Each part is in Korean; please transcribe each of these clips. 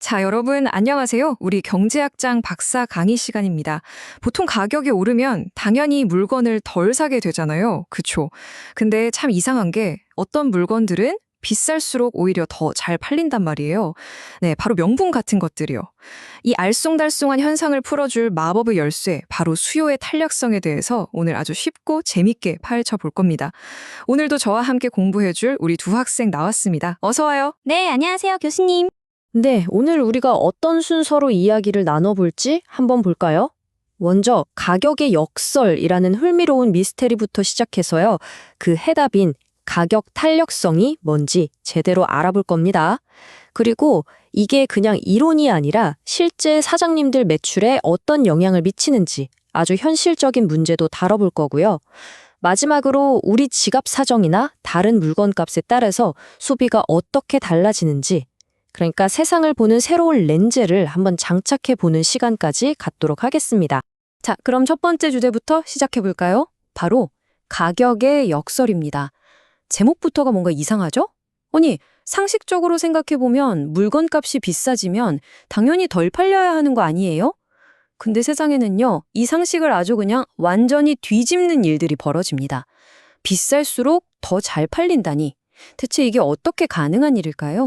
자, 여러분 안녕하세요. 우리 경제학장 박사 강의 시간입니다. 보통 가격이 오르면 당연히 물건을 덜 사게 되잖아요. 그쵸? 근데 참 이상한 게 어떤 물건들은 비쌀수록 오히려 더 잘 팔린단 말이에요. 네, 바로 명품 같은 것들이요. 이 알쏭달쏭한 현상을 풀어줄 마법의 열쇠, 바로 수요의 탄력성에 대해서 오늘 아주 쉽고 재밌게 파헤쳐 볼 겁니다. 오늘도 저와 함께 공부해줄 우리 두 학생 나왔습니다. 어서 와요. 네, 안녕하세요, 교수님. 네, 오늘 우리가 어떤 순서로 이야기를 나눠볼지 한번 볼까요? 먼저 가격의 역설이라는 흥미로운 미스테리부터 시작해서요. 그 해답인 가격 탄력성이 뭔지 제대로 알아볼 겁니다. 그리고 이게 그냥 이론이 아니라 실제 사장님들 매출에 어떤 영향을 미치는지 아주 현실적인 문제도 다뤄볼 거고요. 마지막으로 우리 지갑 사정이나 다른 물건값에 따라서 소비가 어떻게 달라지는지, 그러니까 세상을 보는 새로운 렌즈를 한번 장착해 보는 시간까지 갖도록 하겠습니다. 자, 그럼 첫 번째 주제부터 시작해 볼까요? 바로 가격의 역설입니다. 제목부터가 뭔가 이상하죠? 아니, 상식적으로 생각해 보면 물건값이 비싸지면 당연히 덜 팔려야 하는 거 아니에요? 근데 세상에는요, 이 상식을 아주 그냥 완전히 뒤집는 일들이 벌어집니다. 비쌀수록 더 잘 팔린다니. 대체 이게 어떻게 가능한 일일까요?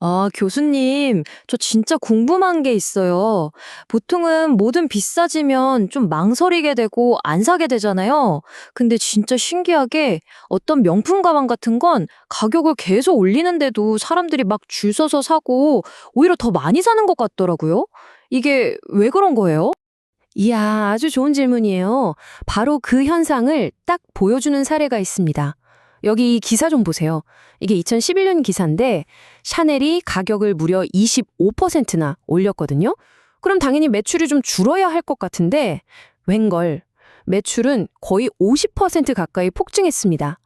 아, 교수님, 저 진짜 궁금한 게 있어요. 보통은 뭐든 비싸지면 좀 망설이게 되고 안 사게 되잖아요. 근데 진짜 신기하게 어떤 명품 가방 같은 건 가격을 계속 올리는데도 사람들이 막 줄 서서 사고 오히려 더 많이 사는 것 같더라고요. 이게 왜 그런 거예요? 이야, 아주 좋은 질문이에요. 바로 그 현상을 딱 보여주는 사례가 있습니다. 여기 이 기사 좀 보세요. 이게 2011년 기사인데 샤넬이 가격을 무려 25%나 올렸거든요. 그럼 당연히 매출이 좀 줄어야 할 것 같은데 웬걸, 매출은 거의 50% 가까이 폭증했습니다.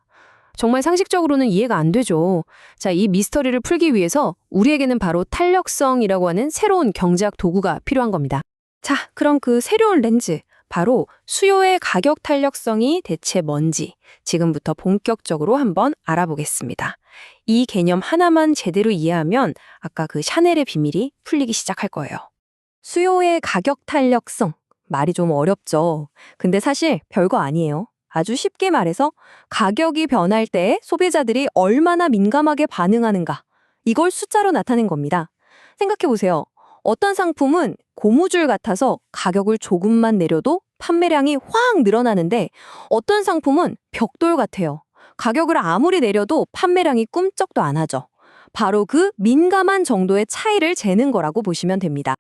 정말 상식적으로는 이해가 안 되죠. 자, 이 미스터리를 풀기 위해서 우리에게는 바로 탄력성이라고 하는 새로운 경제학 도구가 필요한 겁니다. 자, 그럼 그 새로운 렌즈, 바로 수요의 가격 탄력성이 대체 뭔지 지금부터 본격적으로 한번 알아보겠습니다. 이 개념 하나만 제대로 이해하면 아까 그 샤넬의 비밀이 풀리기 시작할 거예요. 수요의 가격 탄력성, 말이 좀 어렵죠. 근데 사실 별거 아니에요. 아주 쉽게 말해서 가격이 변할 때 소비자들이 얼마나 민감하게 반응하는가, 이걸 숫자로 나타낸 겁니다. 생각해 보세요. 어떤 상품은 고무줄 같아서 가격을 조금만 내려도 판매량이 확 늘어나는데 어떤 상품은 벽돌 같아요. 가격을 아무리 내려도 판매량이 꿈쩍도 안 하죠. 바로 그 민감한 정도의 차이를 재는 거라고 보시면 됩니다.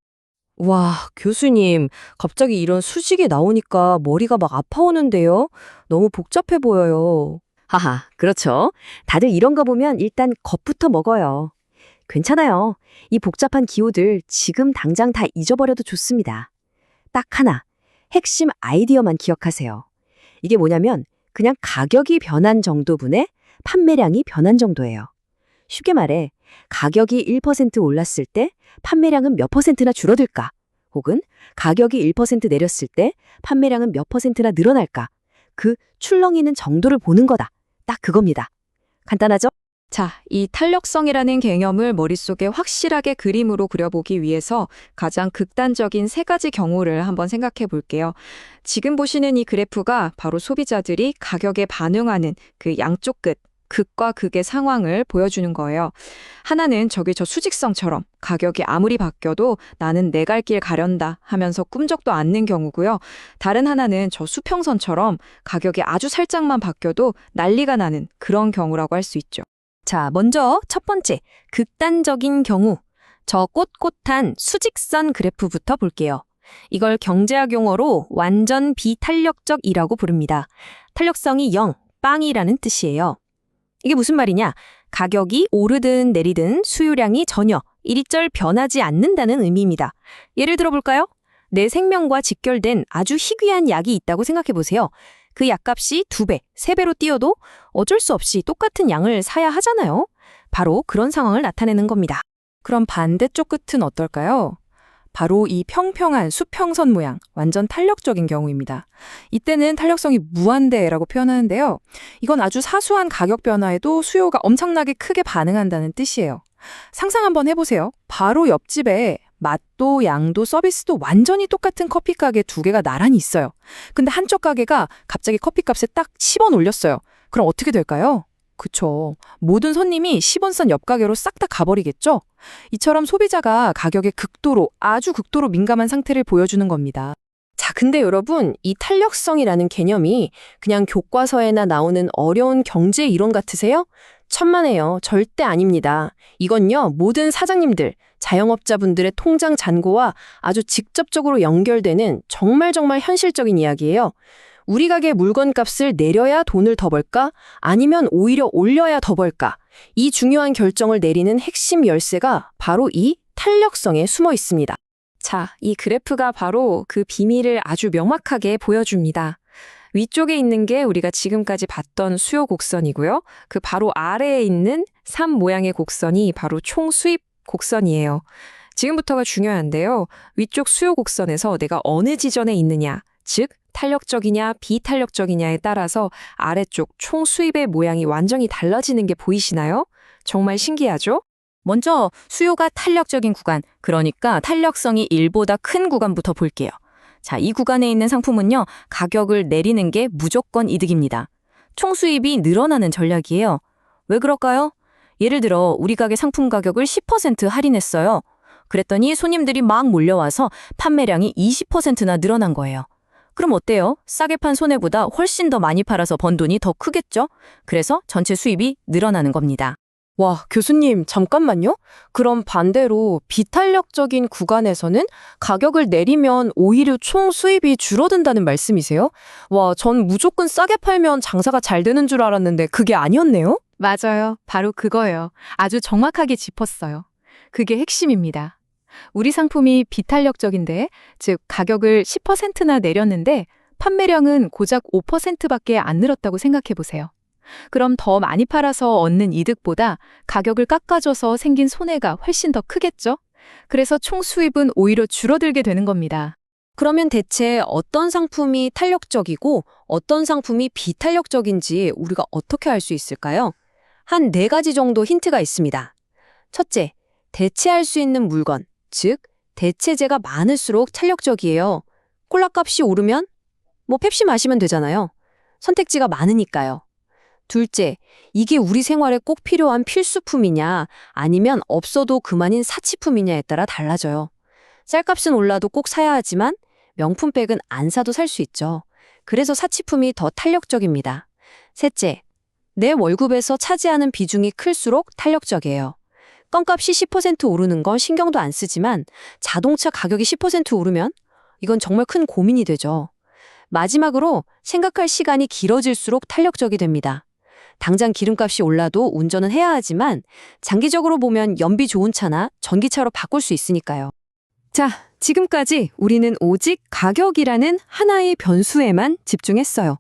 와, 교수님, 갑자기 이런 수식이 나오니까 머리가 막 아파오는데요. 너무 복잡해 보여요. 하하, 그렇죠. 다들 이런 거 보면 일단 겁부터 먹어요. 괜찮아요. 이 복잡한 기호들 지금 당장 다 잊어버려도 좋습니다. 딱 하나, 핵심 아이디어만 기억하세요. 이게 뭐냐면 그냥 가격이 변한 정도분의 판매량이 변한 정도예요. 쉽게 말해 가격이 1% 올랐을 때 판매량은 몇 %나 줄어들까? 혹은 가격이 1% 내렸을 때 판매량은 몇 %나 늘어날까? 그 출렁이는 정도를 보는 거다. 딱 그겁니다. 간단하죠? 자, 이 탄력성이라는 개념을 머릿속에 확실하게 그림으로 그려보기 위해서 가장 극단적인 세 가지 경우를 한번 생각해 볼게요. 지금 보시는 이 그래프가 바로 소비자들이 가격에 반응하는 그 양쪽 끝, 극과 극의 상황을 보여주는 거예요. 하나는 저기 저 수직성처럼 가격이 아무리 바뀌어도 나는 내 갈 길 가련다 하면서 꿈쩍도 않는 경우고요. 다른 하나는 저 수평선처럼 가격이 아주 살짝만 바뀌어도 난리가 나는 그런 경우라고 할 수 있죠. 자, 먼저 첫 번째, 극단적인 경우. 저 꼿꼿한 수직선 그래프부터 볼게요. 이걸 경제학 용어로 완전 비탄력적이라고 부릅니다. 탄력성이 0, 빵이라는 뜻이에요. 이게 무슨 말이냐? 가격이 오르든 내리든 수요량이 전혀 일절 변하지 않는다는 의미입니다. 예를 들어 볼까요? 내 생명과 직결된 아주 희귀한 약이 있다고 생각해 보세요. 그 약값이 2배, 3배로 뛰어도 어쩔 수 없이 똑같은 양을 사야 하잖아요. 바로 그런 상황을 나타내는 겁니다. 그럼 반대쪽 끝은 어떨까요? 바로 이 평평한 수평선 모양, 완전 탄력적인 경우입니다. 이때는 탄력성이 무한대라고 표현하는데요. 이건 아주 사소한 가격 변화에도 수요가 엄청나게 크게 반응한다는 뜻이에요. 상상 한번 해보세요. 바로 옆집에 맛도 양도 서비스도 완전히 똑같은 커피 가게 두 개가 나란히 있어요. 근데 한쪽 가게가 갑자기 커피값에 딱 10원 올렸어요. 그럼 어떻게 될까요? 그쵸. 모든 손님이 10원 싼 옆 가게로 싹 다 가버리겠죠? 이처럼 소비자가 가격에 아주 극도로 민감한 상태를 보여주는 겁니다. 자, 근데 여러분, 이 탄력성이라는 개념이 그냥 교과서에나 나오는 어려운 경제 이론 같으세요? 천만에요. 절대 아닙니다. 이건요, 모든 사장님들, 자영업자분들의 통장 잔고와 아주 직접적으로 연결되는 정말 현실적인 이야기예요. 우리 가게 물건값을 내려야 돈을 더 벌까? 아니면 오히려 올려야 더 벌까? 이 중요한 결정을 내리는 핵심 열쇠가 바로 이 탄력성에 숨어 있습니다. 자, 이 그래프가 바로 그 비밀을 아주 명확하게 보여줍니다. 위쪽에 있는 게 우리가 지금까지 봤던 수요 곡선이고요. 그 바로 아래에 있는 산 모양의 곡선이 바로 총 수입 곡선이에요. 지금부터가 중요한데요. 위쪽 수요 곡선에서 내가 어느 지점에 있느냐, 즉 탄력적이냐 비탄력적이냐에 따라서 아래쪽 총 수입의 모양이 완전히 달라지는 게 보이시나요? 정말 신기하죠? 먼저 수요가 탄력적인 구간, 그러니까 탄력성이 1보다 큰 구간부터 볼게요. 자, 이 구간에 있는 상품은요, 가격을 내리는 게 무조건 이득입니다. 총 수입이 늘어나는 전략이에요. 왜 그럴까요? 예를 들어 우리 가게 상품 가격을 10% 할인했어요. 그랬더니 손님들이 막 몰려와서 판매량이 20%나 늘어난 거예요. 그럼 어때요? 싸게 판 손해보다 훨씬 더 많이 팔아서 번 돈이 더 크겠죠? 그래서 전체 수입이 늘어나는 겁니다. 와, 교수님, 잠깐만요. 그럼 반대로 비탄력적인 구간에서는 가격을 내리면 오히려 총 수입이 줄어든다는 말씀이세요? 와, 전 무조건 싸게 팔면 장사가 잘 되는 줄 알았는데 그게 아니었네요? 맞아요. 바로 그거예요. 아주 정확하게 짚었어요. 그게 핵심입니다. 우리 상품이 비탄력적인데, 즉 가격을 10%나 내렸는데 판매량은 고작 5%밖에 안 늘었다고 생각해 보세요. 그럼 더 많이 팔아서 얻는 이득보다 가격을 깎아줘서 생긴 손해가 훨씬 더 크겠죠? 그래서 총 수입은 오히려 줄어들게 되는 겁니다. 그러면 대체 어떤 상품이 탄력적이고 어떤 상품이 비탄력적인지 우리가 어떻게 알 수 있을까요? 한 4가지 정도 힌트가 있습니다. 첫째, 대체할 수 있는 물건, 즉 대체재가 많을수록 탄력적이에요. 콜라값이 오르면 펩시 마시면 되잖아요. 선택지가 많으니까요. 둘째, 이게 우리 생활에 꼭 필요한 필수품이냐 아니면 없어도 그만인 사치품이냐에 따라 달라져요. 쌀값은 올라도 꼭 사야 하지만 명품백은 안 사도 살 수 있죠. 그래서 사치품이 더 탄력적입니다. 셋째, 내 월급에서 차지하는 비중이 클수록 탄력적이에요. 껌값이 10% 오르는 건 신경도 안 쓰지만 자동차 가격이 10% 오르면 이건 정말 큰 고민이 되죠. 마지막으로 생각할 시간이 길어질수록 탄력적이 됩니다. 당장 기름값이 올라도 운전은 해야 하지만 장기적으로 보면 연비 좋은 차나 전기차로 바꿀 수 있으니까요. 자, 지금까지 우리는 오직 가격이라는 하나의 변수에만 집중했어요.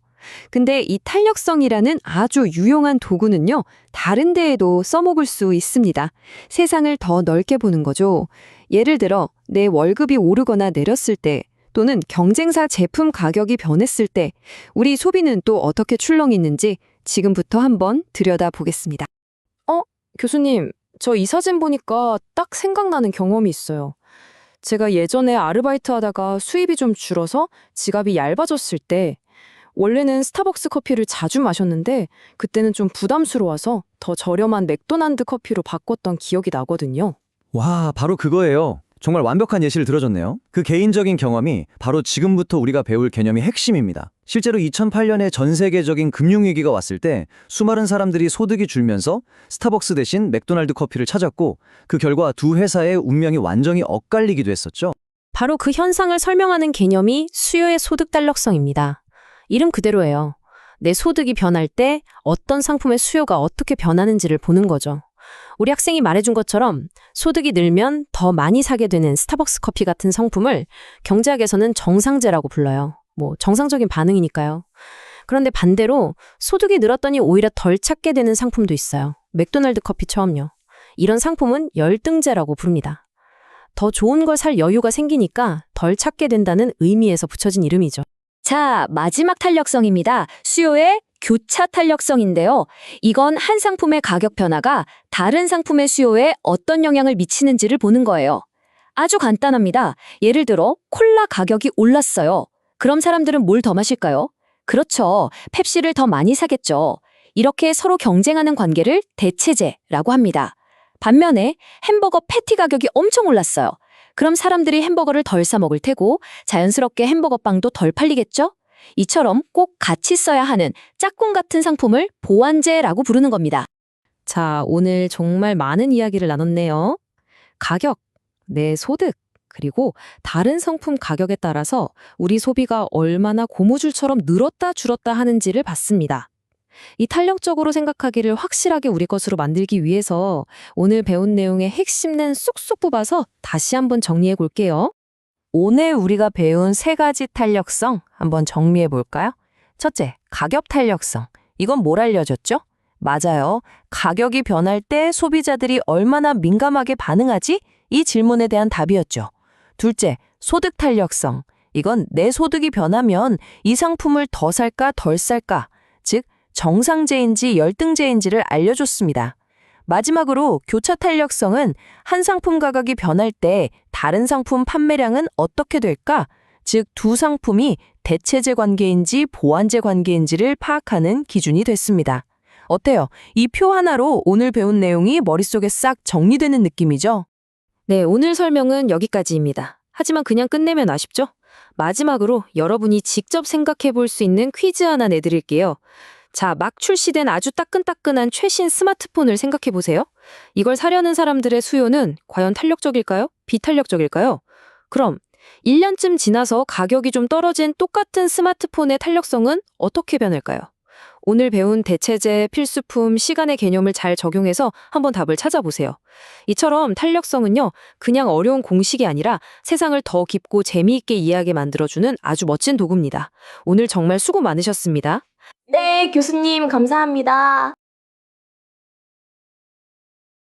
근데 이 탄력성이라는 아주 유용한 도구는요, 다른 데에도 써먹을 수 있습니다. 세상을 더 넓게 보는 거죠. 예를 들어 내 월급이 오르거나 내렸을 때 또는 경쟁사 제품 가격이 변했을 때 우리 소비는 또 어떻게 출렁이는지 지금부터 한번 들여다보겠습니다. 교수님, 저 이 사진 보니까 딱 생각나는 경험이 있어요. 제가 예전에 아르바이트 하다가 수입이 좀 줄어서 지갑이 얇아졌을 때 원래는 스타벅스 커피를 자주 마셨는데 그때는 좀 부담스러워서 더 저렴한 맥도날드 커피로 바꿨던 기억이 나거든요. 와, 바로 그거예요. 정말 완벽한 예시를 들어줬네요. 그 개인적인 경험이 바로 지금부터 우리가 배울 개념이 핵심입니다. 실제로 2008년에 전 세계적인 금융위기가 왔을 때 수많은 사람들이 소득이 줄면서 스타벅스 대신 맥도날드 커피를 찾았고 그 결과 두 회사의 운명이 완전히 엇갈리기도 했었죠. 바로 그 현상을 설명하는 개념이 수요의 소득 탄력성입니다. 이름 그대로예요. 내 소득이 변할 때 어떤 상품의 수요가 어떻게 변하는지를 보는 거죠. 우리 학생이 말해준 것처럼 소득이 늘면 더 많이 사게 되는 스타벅스 커피 같은 상품을 경제학에서는 정상재라고 불러요. 정상적인 반응이니까요. 그런데 반대로 소득이 늘었더니 오히려 덜 찾게 되는 상품도 있어요. 맥도날드 커피처럼요. 이런 상품은 열등제라고 부릅니다. 더 좋은 걸 살 여유가 생기니까 덜 찾게 된다는 의미에서 붙여진 이름이죠. 자, 마지막 탄력성입니다. 수요의 교차 탄력성인데요. 이건 한 상품의 가격 변화가 다른 상품의 수요에 어떤 영향을 미치는지를 보는 거예요. 아주 간단합니다. 예를 들어 콜라 가격이 올랐어요. 그럼 사람들은 뭘 더 마실까요? 그렇죠. 펩시를 더 많이 사겠죠. 이렇게 서로 경쟁하는 관계를 대체제라고 합니다. 반면에 햄버거 패티 가격이 엄청 올랐어요. 그럼 사람들이 햄버거를 덜 사 먹을 테고 자연스럽게 햄버거 빵도 덜 팔리겠죠? 이처럼 꼭 같이 써야 하는 짝꿍 같은 상품을 보완제라고 부르는 겁니다. 자, 오늘 정말 많은 이야기를 나눴네요. 가격, 내 소득, 그리고 다른 상품 가격에 따라서 우리 소비가 얼마나 고무줄처럼 늘었다 줄었다 하는지를 봤습니다. 이 탄력적으로 생각하기를 확실하게 우리 것으로 만들기 위해서 오늘 배운 내용의 핵심은 쏙쏙 뽑아서 다시 한번 정리해 볼게요. 오늘 우리가 배운 세 가지 탄력성 한번 정리해 볼까요? 첫째, 가격 탄력성. 이건 뭘 알려줬죠? 맞아요. 가격이 변할 때 소비자들이 얼마나 민감하게 반응하지? 이 질문에 대한 답이었죠. 둘째, 소득 탄력성. 이건 내 소득이 변하면 이 상품을 더 살까 덜 살까, 즉 정상제인지 열등제인지를 알려줬습니다. 마지막으로 교차 탄력성은 한 상품 가격이 변할 때 다른 상품 판매량은 어떻게 될까? 즉 두 상품이 대체제 관계인지 보완제 관계인지를 파악하는 기준이 됐습니다. 어때요? 이 표 하나로 오늘 배운 내용이 머릿속에 싹 정리되는 느낌이죠? 네, 오늘 설명은 여기까지입니다. 하지만 그냥 끝내면 아쉽죠? 마지막으로 여러분이 직접 생각해 볼 수 있는 퀴즈 하나 내드릴게요. 자, 막 출시된 아주 따끈따끈한 최신 스마트폰을 생각해 보세요. 이걸 사려는 사람들의 수요는 과연 탄력적일까요? 비탄력적일까요? 그럼 1년쯤 지나서 가격이 좀 떨어진 똑같은 스마트폰의 탄력성은 어떻게 변할까요? 오늘 배운 대체제, 필수품, 시간의 개념을 잘 적용해서 한번 답을 찾아보세요. 이처럼 탄력성은요, 그냥 어려운 공식이 아니라 세상을 더 깊고 재미있게 이해하게 만들어주는 아주 멋진 도구입니다. 오늘 정말 수고 많으셨습니다. 네, 교수님, 감사합니다.